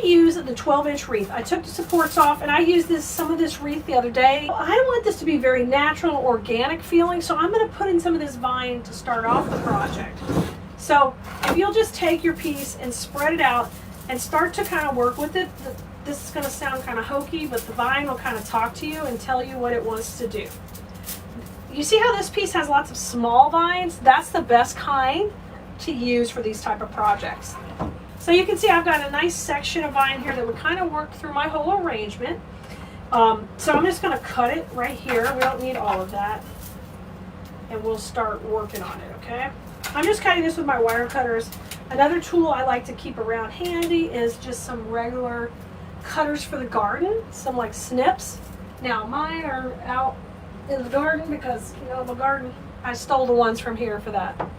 to use the 12-inch wreath. I took the supports off and I used some of this wreath the other day. I want this to be very natural, organic feeling, so I'm going to put in some of this vine to start off the project. So if you'll just take your piece and spread it out and start to kind of work with it, this is going to sound kind of hokey, but the vine will kind of talk to you and tell you what it wants to do. You see how this piece has lots of small vines? That's the best kind to use for these type of projects. So you can see I've got a nice section of vine here that would kind of work through my whole arrangement. So I'm just going to cut it right here. We don't need all of that. And we'll start working on it, okay? I'm just cutting this with my wire cutters. Another tool I like to keep around handy is just some regular cutters for the garden, some like snips. Now mine are out in the garden because, you know, the garden, I stole the ones from here for that.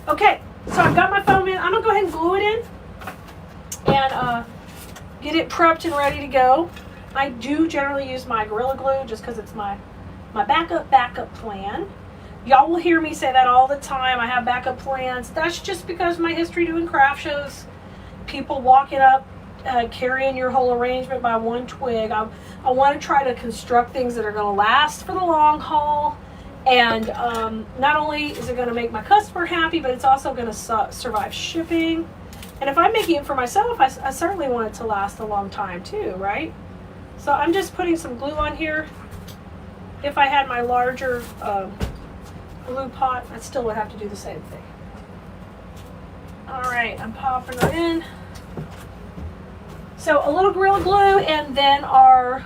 Okay, so I've got my foam in. I'm going to go ahead and glue it in and get it prepped and ready to go. I do generally use my Gorilla Glue just because it's my backup plan. Y'all will hear me say that all the time. I have backup plans. That's just because of my history doing craft shows. People walking up, carrying your whole arrangement by one twig. I want to try to construct things that are going to last for the long haul. And not only is it going to make my customer happy, but it's also going to survive shipping. And if I'm making it for myself, I certainly want it to last a long time too, right? So I'm just putting some glue on here. If I had my larger glue pot, I still would have to do the same thing. All right, I'm popping her in. So a little Gorilla Glue and then our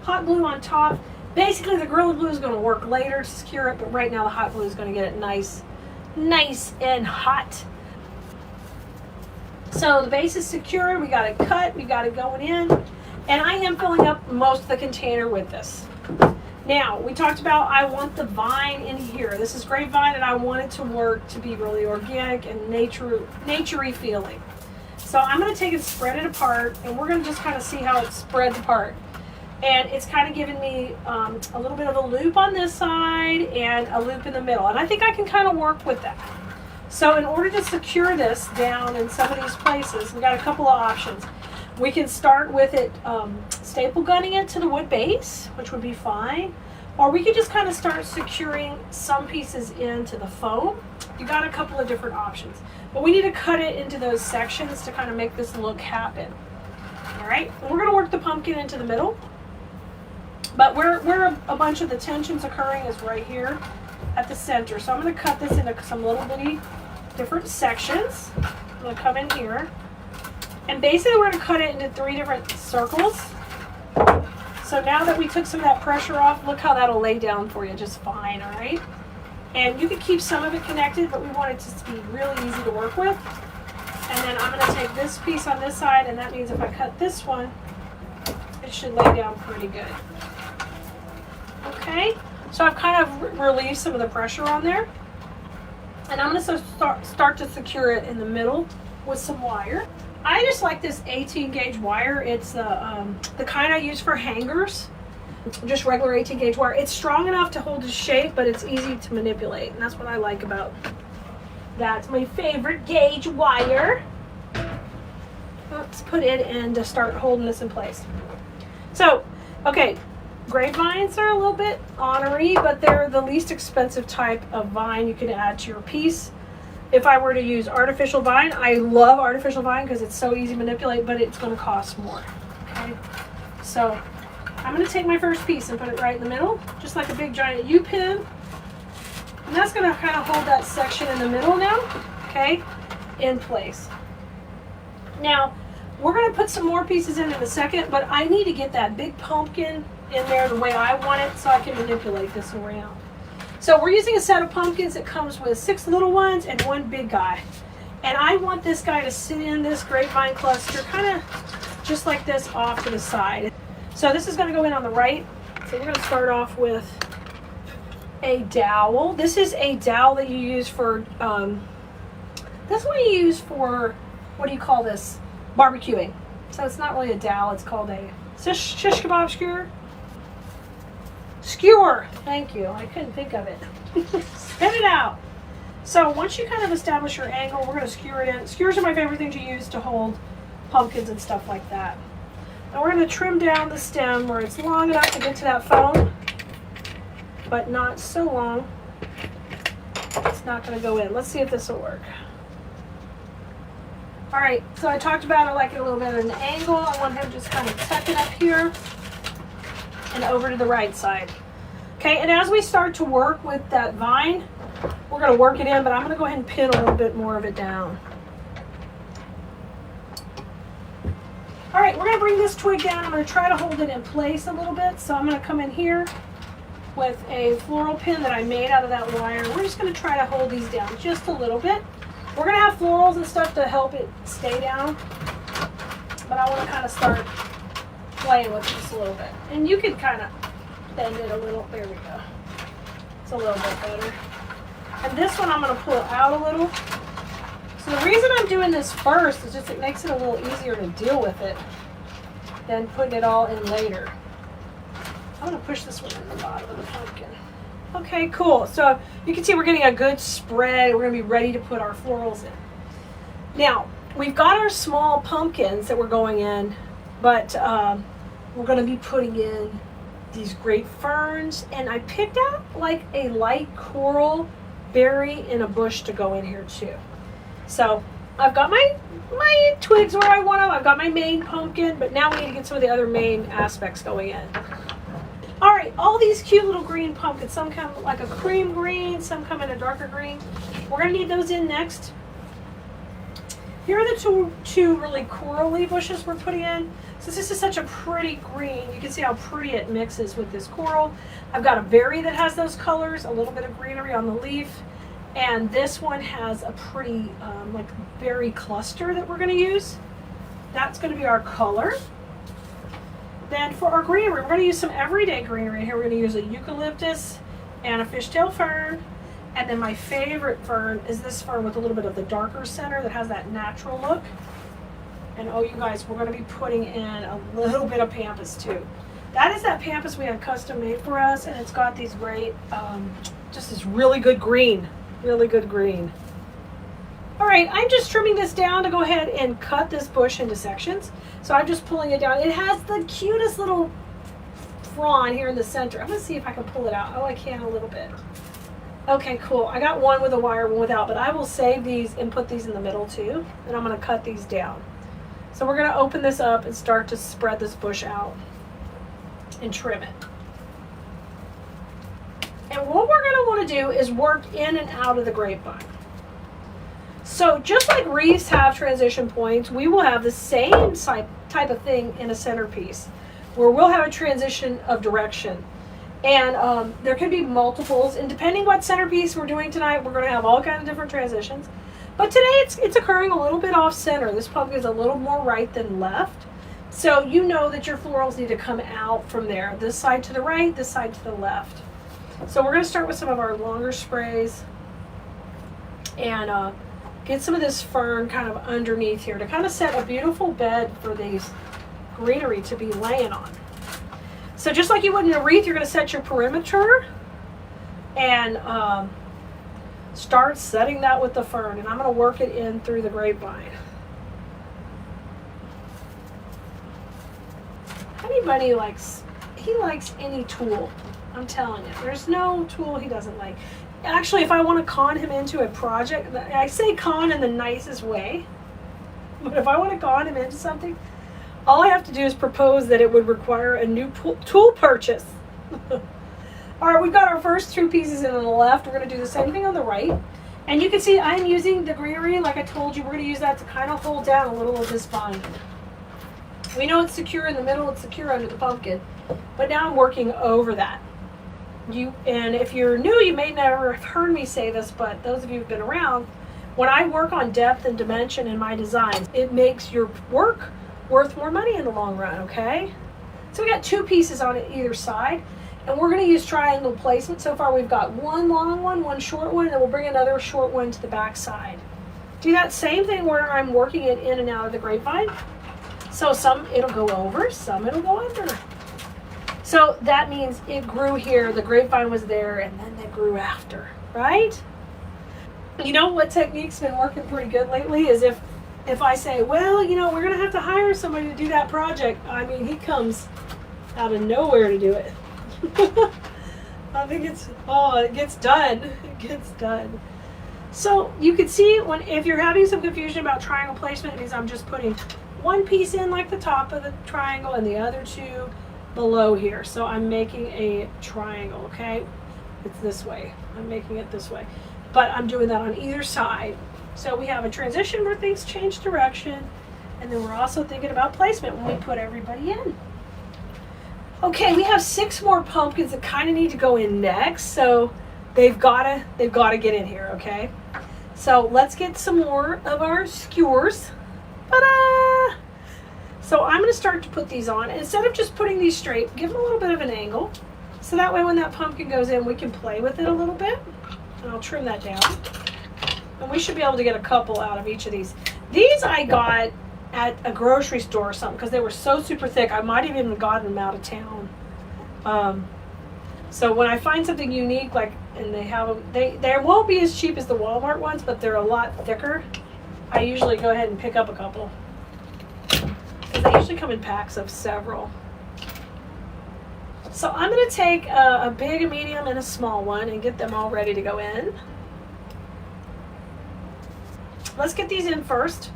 hot glue on top. Basically, the Gorilla Glue is going to work later to secure it, but right now the hot glue is going to get it nice and hot. So the base is secure. We got it cut. We got it going in. And I am filling up most of the container with this. Now, we talked about I want the vine in here. This is grapevine, and I want it to work to be really organic and naturey feeling. So I'm going to take and spread it apart, and we're going to just kind of see how it spreads apart. And it's kind of giving me a little bit of a loop on this side and a loop in the middle. And I think I can kind of work with that. So in order to secure this down in some of these places, we got a couple of options. We can start with it staple gunning it to the wood base, which would be fine. Or we could just kind of start securing some pieces into the foam. You got a couple of different options. But we need to cut it into those sections to kind of make this look happen. All right, and we're going to work the pumpkin into the middle. But where a bunch of the tension's occurring is right here at the center. So I'm going to cut this into some little bitty different sections. I'm going to come in here. And basically we're going to cut it into 3 different circles. So now that we took some of that pressure off, look how that'll lay down for you just fine, all right? And you can keep some of it connected, but we want it to be really easy to work with. And then I'm going to take this piece on this side, and that means if I cut this one, it should lay down pretty good. Okay, so I've kind of relieved some of the pressure on there. And I'm going to start to secure it in the middle with some wire. I just like this 18 gauge wire. It's the kind I use for hangers. Just regular 18 gauge wire. It's strong enough to hold its shape, but it's easy to manipulate. And that's what I like about that. It's my favorite gauge wire. Let's put it in to start holding this in place. So, okay, grapevines are a little bit ornery, but they're the least expensive type of vine you can add to your piece. If I were to use artificial vine, I love artificial vine because it's so easy to manipulate, but it's going to cost more. Okay, so I'm going to take my first piece and put it right in the middle, just like a big giant U-pin. And that's going to kind of hold that section in the middle now, okay, in place. Now, we're going to put some more pieces in a second, but I need to get that big pumpkin in there the way I want it so I can manipulate this around. So we're using a set of pumpkins that comes with 6 little ones and 1 big guy. And I want this guy to sit in this grapevine cluster kind of just like this off to the side. So this is going to go in on the right. So we're going to start off with a dowel. This is a dowel that you use for, that's what you use for, what do you call this? Barbecuing. So it's not really a dowel, it's called a shish kebab skewer. Skewer, thank you. I couldn't think of it. Spit it out. So once you kind of establish your angle, we're going to skewer it in. Skewers are my favorite thing to use to hold pumpkins and stuff like that. Now we're going to trim down the stem where it's long enough to get to that foam, but not so long it's not going to go in. Let's see if this will work. All right, so I talked about it like a little bit at an angle. I want him to just kind of tuck it up here and over to the right side. Okay, and as we start to work with that vine, we're going to work it in, but I'm going to go ahead and pin a little bit more of it down. All right, we're going to bring this twig down. I'm going to try to hold it in place a little bit. So I'm going to come in here with a floral pin that I made out of that wire. We're just going to try to hold these down just a little bit. We're going to have florals and stuff to help it stay down, but I want to kind of start playing with this a little bit. And you can kind of bend it a little. There we go. It's a little bit better. And this one I'm going to pull out a little. So the reason I'm doing this first is just it makes it a little easier to deal with it than putting it all in later. I'm going to push this one in the bottom of the pumpkin. Okay, cool. So you can see we're getting a good spread. We're going to be ready to put our florals in. Now, we've got our small pumpkins that we're going in, but we're going to be putting in these great ferns. And I picked out like a light coral berry in a bush to go in here too. So I've got my twigs where I want them. I've got my main pumpkin, but now we need to get some of the other main aspects going in. All right, all these cute little green pumpkins, some come like a cream green, some come in a darker green. We're gonna need those in next. Here are the two really corally bushes we're putting in. Since this is such a pretty green, you can see how pretty it mixes with this coral. I've got a berry that has those colors, a little bit of greenery on the leaf, and this one has a pretty like berry cluster that we're gonna use. That's gonna be our color. Then for our greenery, we're going to use some everyday greenery here. We're going to use a eucalyptus and a fishtail fern. And then my favorite fern is this fern with a little bit of the darker center that has that natural look. And oh, you guys, we're going to be putting in a little bit of pampas too. That is that pampas we had custom made for us, and it's got these great, just this really good green, really good green. All right, I'm just trimming this down to go ahead and cut this bush into sections. So I'm just pulling it down. It has the cutest little frond here in the center. I'm gonna see if I can pull it out. Oh, I can a little bit. Okay, cool. I got one with a wire, one without, but I will save these and put these in the middle too. And I'm gonna cut these down. So we're gonna open this up and start to spread this bush out and trim it. And what we're gonna wanna do is work in and out of the grapevine. So just like wreaths have transition points, we will have the same type of thing in a centerpiece where we'll have a transition of direction. And there can be multiples, and depending what centerpiece we're doing tonight, we're going to have all kinds of different transitions. But today it's occurring a little bit off center. This pumpkin is a little more right than left. So you know that your florals need to come out from there. This side to the right, this side to the left. So we're going to start with some of our longer sprays and get some of this fern kind of underneath here to kind of set a beautiful bed for these greenery to be laying on. So just like you would in a wreath, you're going to set your perimeter and start setting that with the fern. And I'm going to work it in through the grapevine. Anybody likes any tool. I'm telling you, there's no tool he doesn't like. Actually, if I want to con him into a project, I say con in the nicest way, but if I want to con him into something, all I have to do is propose that it would require a new tool purchase. All right, we've got our first two pieces in on the left. We're going to do the same thing on the right. And you can see I'm using the greenery, like I told you, we're going to use that to kind of hold down a little of this vine. We know it's secure in the middle, it's secure under the pumpkin, but now I'm working over that. And if you're new, you may never have heard me say this, but those of you who've been around, when I work on depth and dimension in my designs, it makes your work worth more money in the long run, okay? So we got two pieces on either side, and we're going to use triangle placement. So far we've got one long one short one, and then we'll bring another short one to the back side. Do that same thing where I'm working it in and out of the grapevine. So some it'll go over, some it'll go under. So that means it grew here, the grapevine was there, and then it grew after, right? You know what technique's been working pretty good lately is if if I say, well, you know, we're going to have to hire somebody to do that project, I mean, he comes out of nowhere to do it. I think it gets done. It gets done. So you can see if you're having some confusion about triangle placement, it means I'm just putting one piece in like the top of the triangle and the other two below here. So I'm making a triangle, okay? It's this way. I'm making it this way. But I'm doing that on either side. So we have a transition where things change direction, and then we're also thinking about placement when we put everybody in. Okay, we have 6 more pumpkins that kind of need to go in next, so they've got to get in here, okay? So let's get some more of our skewers. Ta-da! So I'm going to start to put these on. Instead of just putting these straight, give them a little bit of an angle, so that way when that pumpkin goes in, we can play with it a little bit. And I'll trim that down. And we should be able to get a couple out of each of these. These I got at a grocery store or something because they were so super thick. I might have even gotten them out of town. So when I find something unique, like, and they have them, they won't be as cheap as the Walmart ones, but they're a lot thicker. I usually go ahead and pick up a couple because they usually come in packs of several. So I'm going to take a big, a medium, and a small one and get them all ready to go in. Let's get these in first.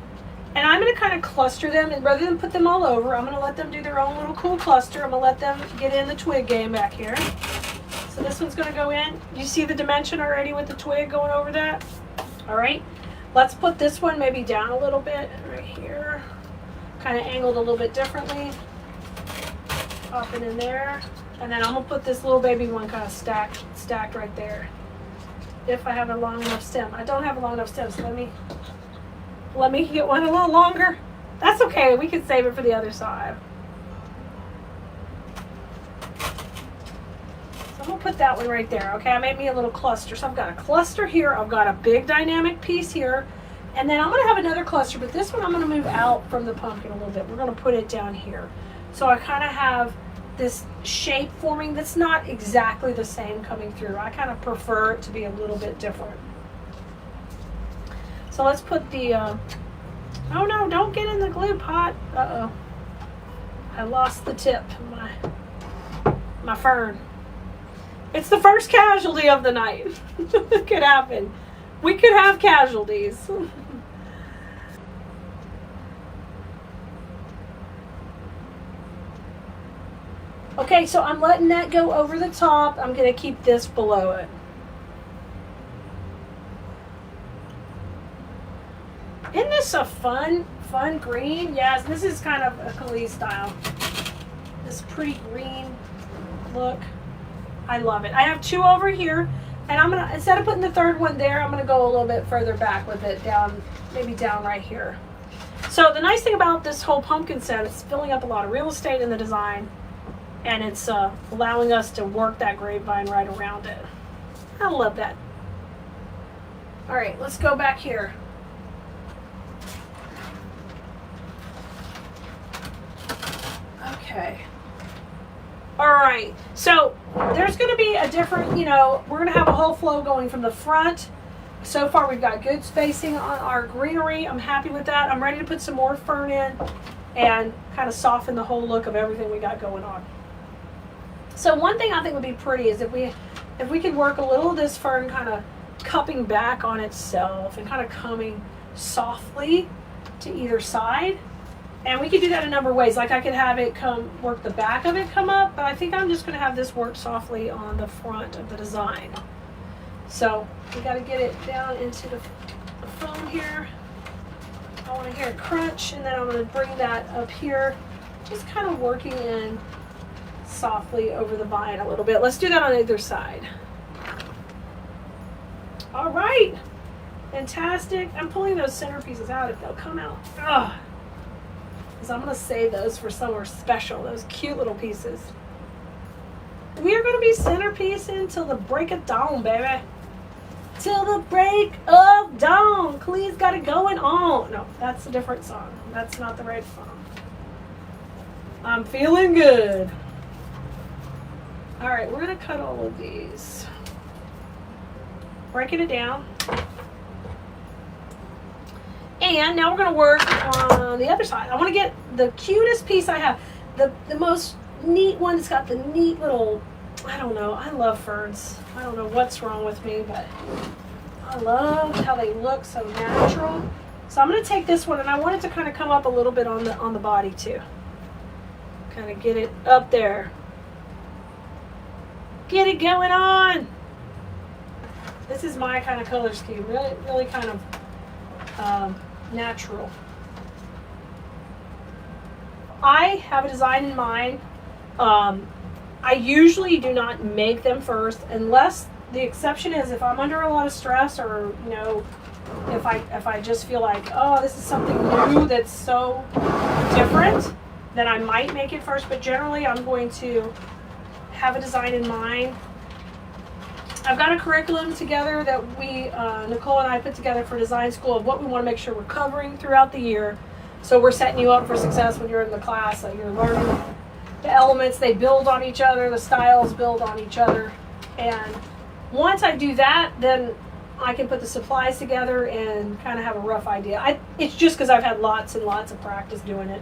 And I'm going to kind of cluster them, and rather than put them all over, I'm going to let them do their own little cool cluster. I'm going to let them get in the twig game back here. So this one's going to go in. You see the dimension already with the twig going over that? All right. Let's put this one maybe down a little bit right here. Kind of angled a little bit differently. Pop it in there. And then I'm going to put this little baby one kind of stacked right there. If I have a long enough stem. I don't have a long enough stem, so let me get one a little longer. That's okay, we can save it for the other side. So I'm gonna put that one right there. Okay, I made me a little cluster. So I've got a cluster here, I've got a big dynamic piece here, and then I'm gonna have another cluster, but this one I'm gonna move out from the pumpkin a little bit. We're gonna put it down here. So I kind of have this shape forming that's not exactly the same coming through. I kind of prefer it to be a little bit different. So let's put the, oh no, don't get in the glue pot. Uh-oh. I lost the tip of my fern. It's the first casualty of the night. It could happen. We could have casualties. Okay, so I'm letting that go over the top. I'm going to keep this below it. Isn't this a fun green? Yes, this is kind of a Keleas style. This pretty green look. I love it. I have 2 over here, and I'm going to, instead of putting the third one there, I'm going to go a little bit further back with it, down, maybe down right here. So the nice thing about this whole pumpkin set, it's filling up a lot of real estate in the design. And it's allowing us to work that grapevine right around it. I love that. All right, let's go back here. Okay. All right, so there's going to be a different, you know, we're going to have a whole flow going from the front. So far, we've got good spacing on our greenery. I'm happy with that. I'm ready to put some more fern in and kind of soften the whole look of everything we got going on. So one thing I think would be pretty is if we could work a little of this fern kind of cupping back on itself and kind of coming softly to either side. And we could do that a number of ways. Like I could have it work the back of it come up, but I think I'm just going to have this work softly on the front of the design. So we got to get it down into the foam here. I want to hear it crunch, and then I'm going to bring that up here, just kind of working in softly over the vine a little bit. Let's do that on either side. All right, fantastic. I'm pulling those centerpieces out if they'll come out. Ugh. Because I'm going to save those for somewhere special, those cute little pieces. We are going to be centerpiecing until the break of dawn, baby. Till the break of dawn. Keleas got it going on. No, that's a different song. That's not the right song. I'm feeling good. All right, we're going to cut all of these. Breaking it down. And now we're going to work on the other side. I want to get the cutest piece I have. The most neat one that's got the neat little, I don't know, I love ferns. I don't know what's wrong with me, but I love how they look so natural. So I'm going to take this one, and I want it to kind of come up a little bit on the body too. Kind of get it up there. Get it going on. This is my kind of color scheme. Really kind of natural. I have a design in mind. I usually do not make them first, unless the exception is if I'm under a lot of stress, or you know, if I just feel like, oh, this is something new that's so different, then I might make it first. But generally, I'm going to have a design in mind. I've got a curriculum together that Nicole and I put together for design school of what we want to make sure we're covering throughout the year. So we're setting you up for success when you're in the class. So you're learning the elements, they build on each other, the styles build on each other. And once I do that, then I can put the supplies together and kind of have a rough idea. It's just because I've had lots and lots of practice doing it.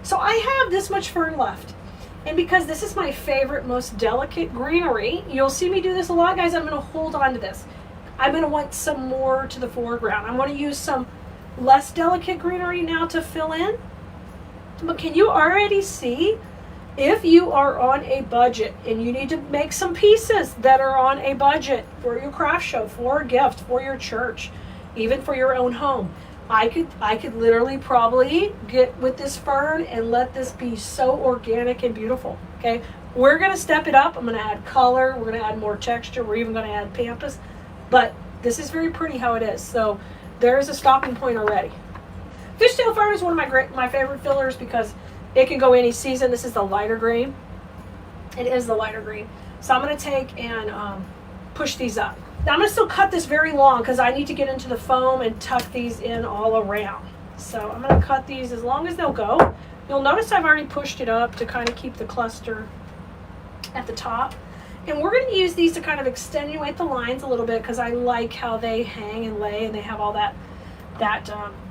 So I have this much fern left. And because this is my favorite, most delicate greenery, you'll see me do this a lot, guys. I'm going to hold on to this. I'm going to want some more to the foreground. I want to use some less delicate greenery now to fill in. But can you already see, if you are on a budget and you need to make some pieces that are on a budget for your craft show, for a gift, for your church, even for your own home, I could literally probably get with this fern and let this be so organic and beautiful. Okay, we're going to step it up. I'm going to add color. We're going to add more texture. We're even going to add pampas. But this is very pretty how it is. So there's a stopping point already. Fishtail fern is one of my favorite fillers because it can go any season. This is the lighter green. It is the lighter green. So I'm going to take and push these up. Now I'm going to still cut this very long because I need to get into the foam and tuck these in all around. So I'm going to cut these as long as they'll go. You'll notice I've already pushed it up to kind of keep the cluster at the top. And we're going to use these to kind of extenuate the lines a little bit because I like how they hang and lay and they have all that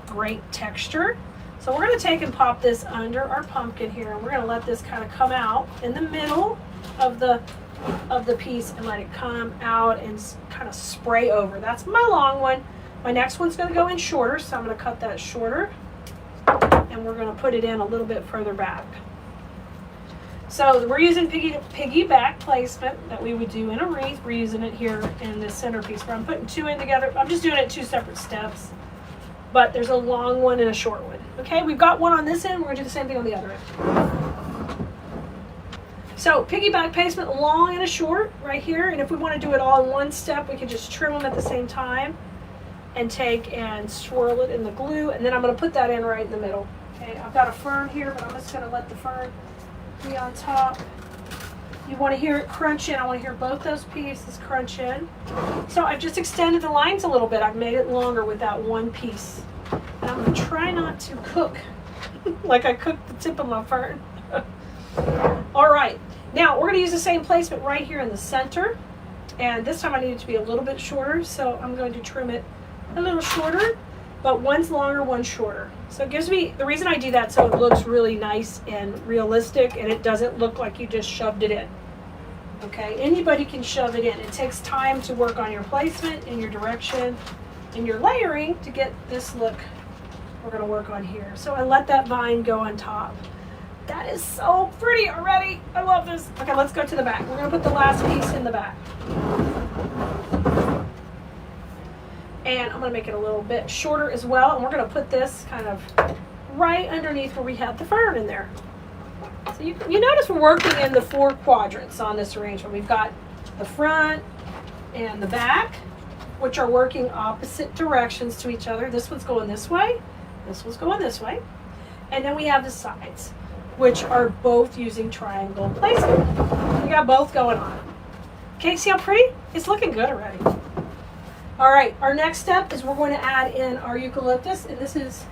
great texture. So we're going to take and pop this under our pumpkin here, and we're going to let this kind of come out in the middle of the piece and let it come out and kind of spray over. That's my long one. My next one's going to go in shorter, so I'm going to cut that shorter, and we're going to put it in a little bit further back. So we're using piggyback placement that we would do in a wreath. We're using it here in this centerpiece where I'm putting two in together. I'm just doing it 2 separate steps, but there's a long one and a short one. Okay, we've got one on this end. We're going to do the same thing on the other end. So piggyback placement, long and a short right here. And if we want to do it all in one step, we can just trim them at the same time and take and swirl it in the glue. And then I'm going to put that in right in the middle. Okay, I've got a fern here, but I'm just going to let the fern be on top. You want to hear it crunch in. I want to hear both those pieces crunch in. So I've just extended the lines a little bit. I've made it longer with that one piece. And I'm going to try not to cook like I cooked the tip of my fern. All right, now we're going to use the same placement right here in the center. And this time I need it to be a little bit shorter, so I'm going to trim it a little shorter, but one's longer, one's shorter. So it gives me, the reason I do that so it looks really nice and realistic and it doesn't look like you just shoved it in. Okay, anybody can shove it in. It takes time to work on your placement and your direction and your layering to get this look we're going to work on here. So I let that vine go on top. That is so pretty already. I love this. Okay, let's go to the back. We're going to put the last piece in the back. And I'm going to make it a little bit shorter as well. And we're going to put this kind of right underneath where we have the fern in there. So you notice we're working in the 4 quadrants on this arrangement. We've got the front and the back, which are working opposite directions to each other. This one's going this way. This one's going this way. And then we have the sides, which are both using triangle placement. We got both going on. Okay, see how pretty? It's looking good already. All right, our next step is we're going to add in our eucalyptus, and this is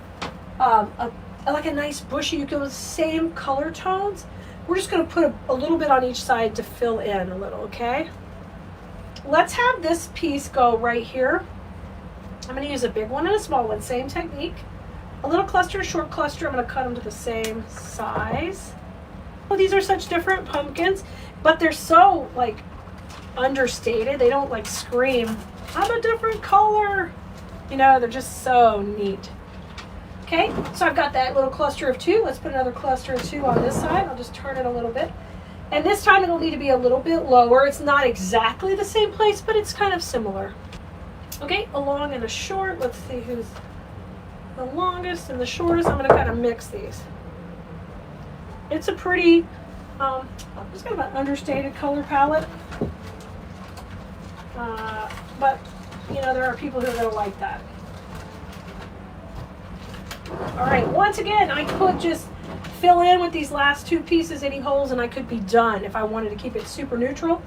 like a nice bushy eucalyptus, same color tones. We're just going to put a little bit on each side to fill in a little, okay? Let's have this piece go right here. I'm going to use a big one and a small one, same technique. a little cluster, a short cluster. I'm going to cut them to the same size. Well, these are such different pumpkins, but they're so like understated. They don't like scream, I'm a different color. You know, they're just so neat. Okay, so I've got that little cluster of 2. Let's put another cluster of 2 on this side. I'll just turn it a little bit. And this time it'll need to be a little bit lower. It's not exactly the same place, but it's kind of similar. Okay, a long and a short. Let's see who's the longest and the shortest. I'm going to kind of mix these. It's a pretty, it's kind of an understated color palette. But, you know, there are people who are going to like that. All right, once again, I could just fill in with these last 2 pieces any holes and I could be done. If I wanted to keep it super neutral,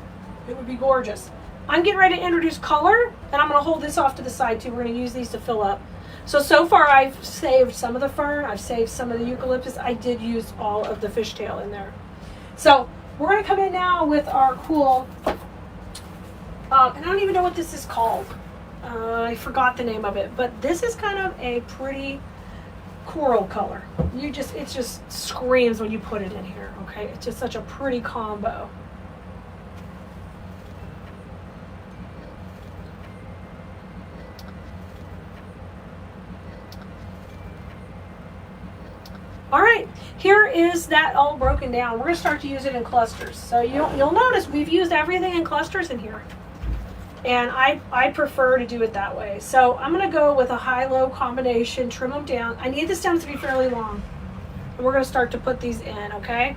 it would be gorgeous. I'm getting ready to introduce color, and I'm going to hold this off to the side too. We're going to use these to fill up. So far I've saved some of the fern, I've saved some of the eucalyptus. I did use all of the fishtail in there. So we're going to come in now with our cool, and I don't even know what this is called. I forgot the name of it, but this is kind of a pretty coral color. It just screams when you put it in here, okay? It's just such a pretty combo. All right, here is that all broken down. We're going to start to use it in clusters. So you'll notice we've used everything in clusters in here. And I prefer to do it that way. So I'm going to go with a high-low combination, trim them down. I need the stems to be fairly long. And we're going to start to put these in, okay?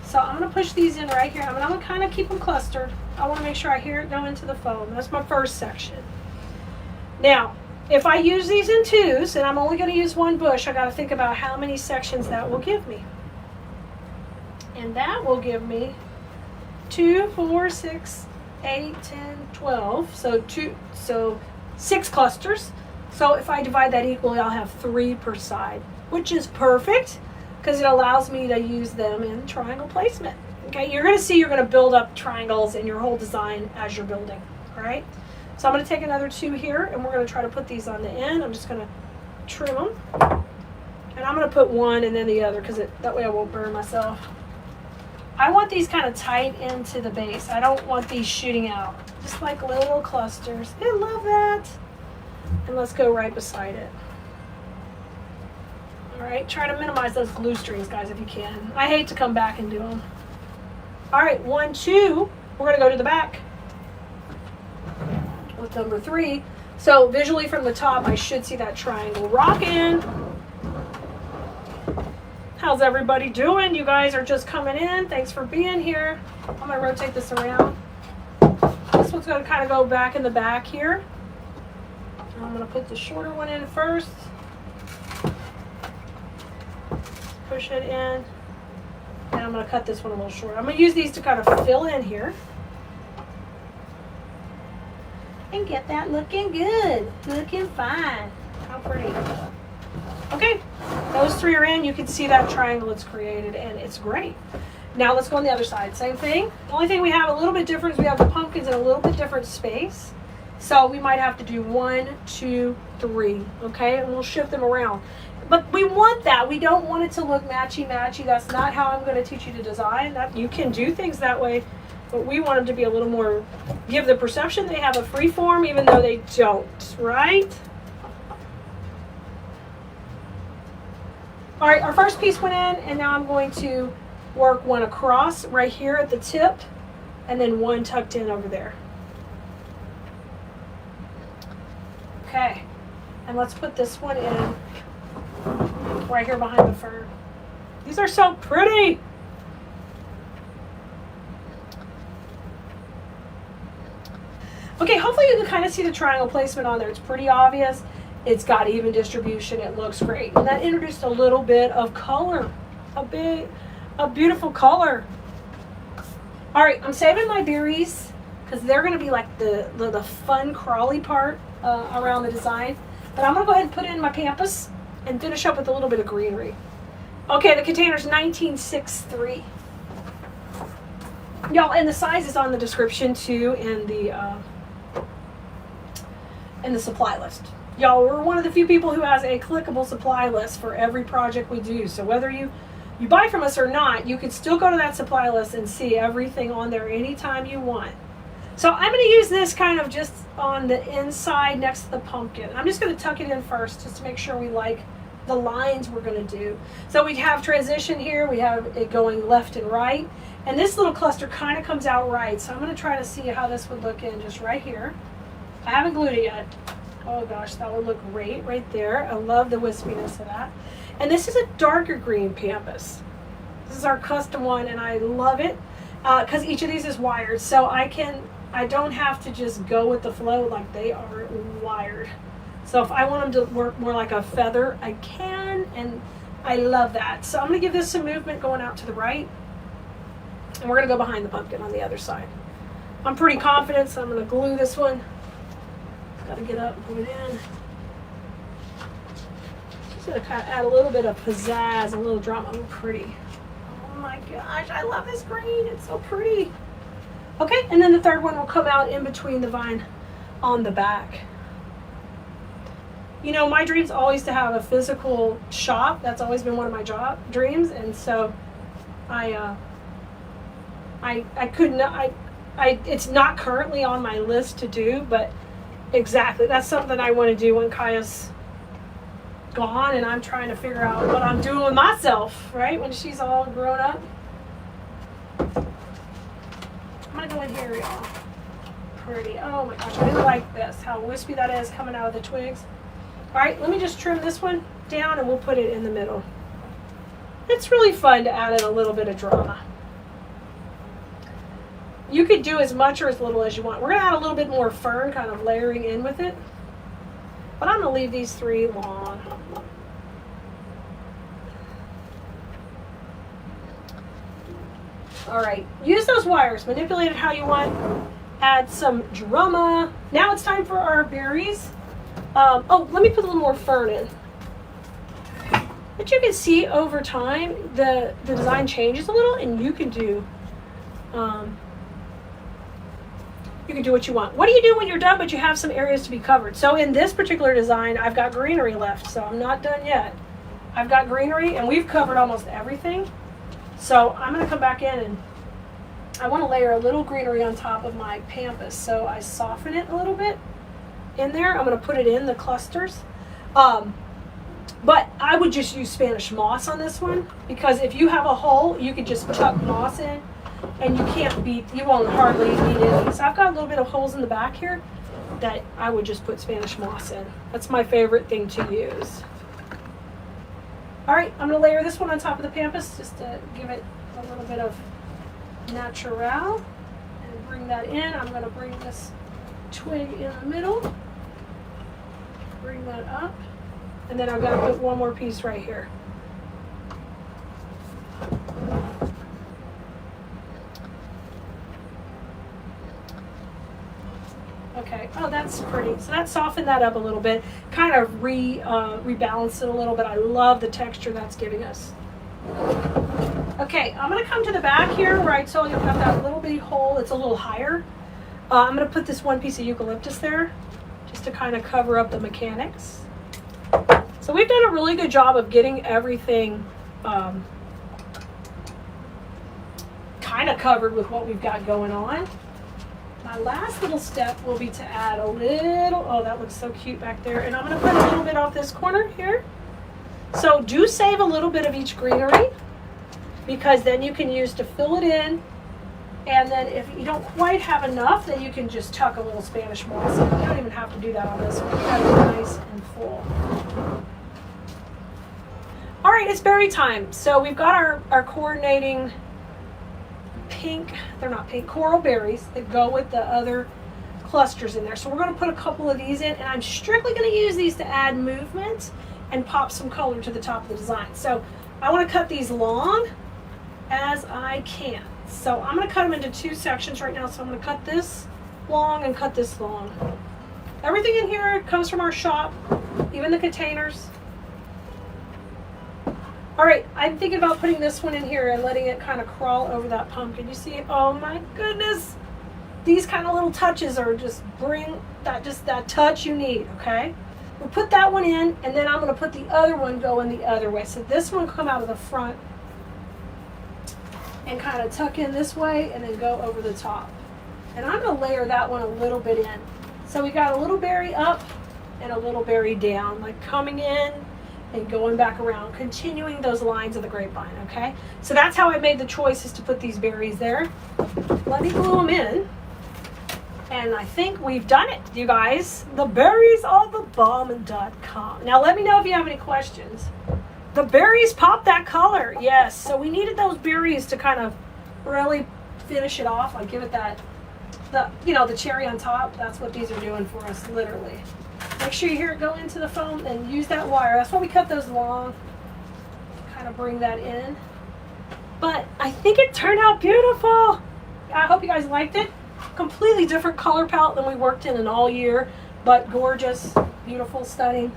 So I'm going to push these in right here. I'm going to kind of keep them clustered. I want to make sure I hear it go into the foam. That's my first section. Now, if I use these in 2s, and I'm only going to use 1 bush, I got to think about how many sections that will give me. And that will give me 2, 4, 6, 8, 10, 12. So 6 clusters. So if I divide that equally, I'll have 3 per side, which is perfect because it allows me to use them in triangle placement. Okay, you're going to see you're going to build up triangles in your whole design as you're building. All right. So I'm going to take another 2 here, and we're going to try to put these on the end. I'm just going to trim them. And I'm going to put one and then the other because that way I won't burn myself. I want these kind of tight into the base. I don't want these shooting out. Just like little clusters. I love that. And let's go right beside it. All right, try to minimize those glue strings, guys, if you can. I hate to come back and do them. All right, 1, 2. We're going to go to the back with number 3. So visually from the top, I should see that triangle rocking. How's everybody doing? You guys are just coming in. Thanks for being here. I'm going to rotate this around. This one's going to kind of go back in the back here. I'm going to put the shorter one in first. Push it in. And I'm going to cut this one a little short. I'm going to use these to kind of fill in here. And get that looking good. Looking fine. How pretty. Okay, those 3 are in. You can see that triangle it's created, and it's great. Now let's go on the other side. Same thing. The only thing we have a little bit different is we have the pumpkins in a little bit different space. So we might have to do 1, 2, 3, okay? And we'll shift them around. But we want that. We don't want it to look matchy-matchy. That's not how I'm going to teach you to design. You can do things that way, but we want them to be a little more, give the perception they have a free form, even though they don't, right? All right, our first piece went in, and now I'm going to work one across right here at the tip, and then one tucked in over there. Okay, and let's put this one in right here behind the fern. These are so pretty. Okay, hopefully you can kind of see the triangle placement on there. It's pretty obvious. It's got even distribution. It looks great. And that introduced a little bit of color, a beautiful color. All right, I'm saving my berries because they're going to be like the fun crawly part around the design. But I'm going to go ahead and put in my pampas and finish up with a little bit of greenery. Okay, the container's 1963. Y'all, and the size is on the description too, and in the supply list. Y'all, we're one of the few people who has a clickable supply list for every project we do. So whether you buy from us or not, you can still go to that supply list and see everything on there anytime you want. So I'm going to use this kind of just on the inside next to the pumpkin. I'm just going to tuck it in first just to make sure we like the lines we're going to do. So we have transition here. We have it going left and right. And this little cluster kind of comes out right. So I'm going to try to see how this would look in just right here. I haven't glued it yet. Oh gosh, that would look great right there. I love the wispiness of that. And this is a darker green pampas. This is our custom one, and I love it because each of these is wired. So I don't have to just go with the flow, like they are wired. So if I want them to work more like a feather, I can, and I love that. So I'm going to give this some movement going out to the right, and we're going to go behind the pumpkin on the other side. I'm pretty confident, so I'm going to glue this one. Got to get up and put it in. Just going to kind of add a little bit of pizzazz, a little drama. Oh, pretty. Oh my gosh, I love this green. It's so pretty. Okay, and then the third one will come out in between the vine on the back. You know, my dream's always to have a physical shop. That's always been one of my dreams, and so I couldn't. It's not currently on my list to do, but exactly, that's something I want to do when Kaya's gone and I'm trying to figure out what I'm doing with myself, right? When she's all grown up. I'm going to go in here, y'all. Pretty. Oh my gosh, I really like this, how wispy that is coming out of the twigs. All right, let me just trim this one down and we'll put it in the middle. It's really fun to add in a little bit of drama. You could do as much or as little as you want. We're going to add a little bit more fern, kind of layering in with it. But I'm going to leave these three long. All right, use those wires, manipulate it how you want. Add some drama. Now it's time for our berries. Oh, let me put a little more fern in. But you can see over time the design changes a little, and you can do what you want. What do you do when you're done but you have some areas to be covered? So in this particular design, I've got greenery left, so I'm not done yet. I've got greenery and we've covered almost everything. So I'm going to come back in and I want to layer a little greenery on top of my pampas. So I soften it a little bit in there. I'm going to put it in the clusters. But I would just use Spanish moss on this one, because if you have a hole, you could just chuck moss in and you won't hardly need any. So I've got a little bit of holes in the back here that I would just put Spanish moss in. That's my favorite thing to use. All right, I'm going to layer this one on top of the pampas just to give it a little bit of natural and bring that in. I'm going to bring this twig in the middle, bring that up, and then I'm going to put one more piece right here. Okay, oh, that's pretty. So that softened that up a little bit, kind of rebalanced it a little bit. I love the texture that's giving us. Okay, I'm going to come to the back here where I told you I've got that little bitty hole. It's a little higher. I'm going to put this one piece of eucalyptus there just to kind of cover up the mechanics. So we've done a really good job of getting everything kind of covered with what we've got going on. My last little step will be to add a little, oh, that looks so cute back there. And I'm going to put a little bit off this corner here. So do save a little bit of each greenery, because then you can use to fill it in. And then if you don't quite have enough, then you can just tuck a little Spanish moss in. You don't even have to do that on this one. You got it nice and full. All right, it's berry time. So we've got our coordinating pink, they're not pink, coral berries that go with the other clusters in there. So we're going to put a couple of these in, and I'm strictly going to use these to add movement and pop some color to the top of the design. So I want to cut these long as I can. So I'm going to cut them into two sections right now. So I'm going to cut this long and cut this long. Everything in here comes from our shop, even the containers. All right, I'm thinking about putting this one in here and letting it kind of crawl over that pumpkin. You see, oh my goodness, these kind of little touches are just bring that, just that touch you need, okay? We'll put that one in, and then I'm going to put the other one going the other way. So this one will come out of the front and kind of tuck in this way and then go over the top. And I'm going to layer that one a little bit in. So we got a little berry up and a little berry down, like coming in and going back around, continuing those lines of the grapevine, okay? So that's how I made the choices to put these berries there. Let me glue them in. And I think we've done it, you guys. The berries on the bomb.com. Now let me know if you have any questions. The berries pop that color, yes. So we needed those berries to kind of really finish it off. Like give it that, the cherry on top. That's what these are doing for us, literally. Make sure you hear it go into the foam and use that wire. That's why we cut those long. Kind of bring that in. But I think it turned out beautiful. I hope you guys liked it. Completely different color palette than we worked in all year, but gorgeous, beautiful, stunning.